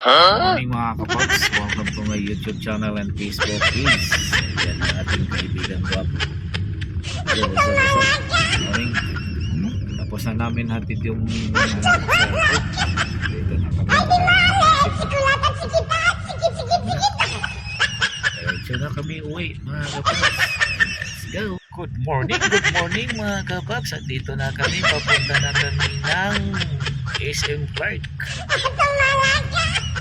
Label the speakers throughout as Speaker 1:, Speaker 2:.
Speaker 1: Morning mga kapops, welcome to my YouTube channel and Facebook page. Yan ang ating kaibigan Guap. Morning. Tapos na namin hatid yung anak sa airport. Dito na kami. Diretso na kami uwi mga kapops. Let's go. Good morning mga kapops. At dito na kami, papunta na kami ng SM Clark.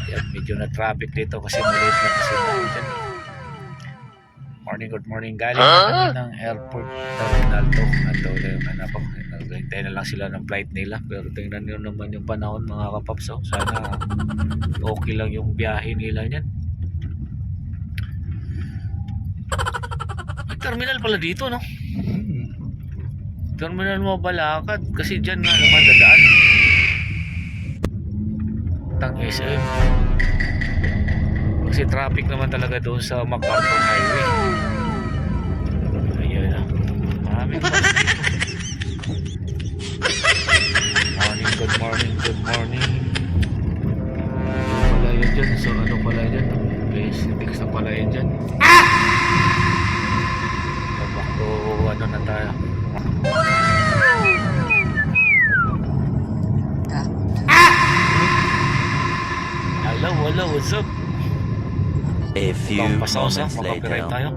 Speaker 1: Yan, medyo na traffic dito kasi maliit na kasi dyan. Good morning. Galing na kami ng airport terminal to. Ito yung anak ko. Hintay na lang sila ng flight nila. Pero tingnan nyo naman yung panahon mga kapaps. Sana okay lang yung biyahe nila yan. May terminal pala dito, no? Terminal mo Balakad. Kasi dyan nga naman dadaan. Tang SM. Kasi traffic naman talaga doon sa MacArthur Highway. Ayan na. Maraming bus dito. Good morning. Ano pala yun dyan? So ano pala yun? Basics na pala yun dyan. Back to ano na tayo. Hello, what's up?
Speaker 2: A few moments later.
Speaker 1: Tayo.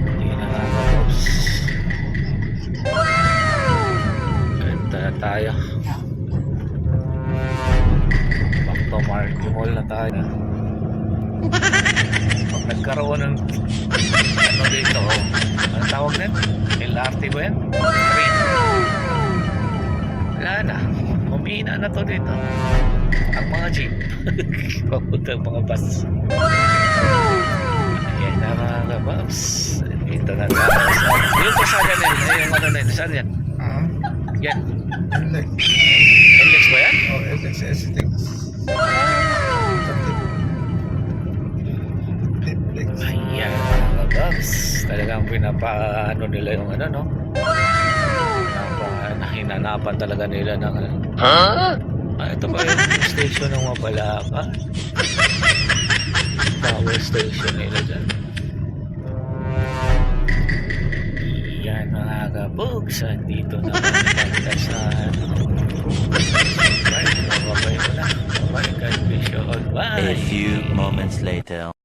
Speaker 1: Hindi na nga boss. Ito na tayo. Back to Market Mall na tayo. Pag nagkaroon ng ano dito, ano tawag na? LRT ba yan? Train. Wala na. Humihina na to dito. Ang mga jeep. Papunta ang mga bus. Ayan na mga kababs. Dito na tayo. Dito sa ganun. Yung ano na yun. Saan yan? Yan. NLEX ba yan?
Speaker 3: Oh, NLEX.
Speaker 1: Ayan mga kababs. Talagang pinapaano nila yung ano, no? Hinanapan talaga nila ng ano. Ito ba yung station ng Mabalaka? Power station nila dyan. Yan mga kabugs. Dito na kami sa
Speaker 2: A few moments later.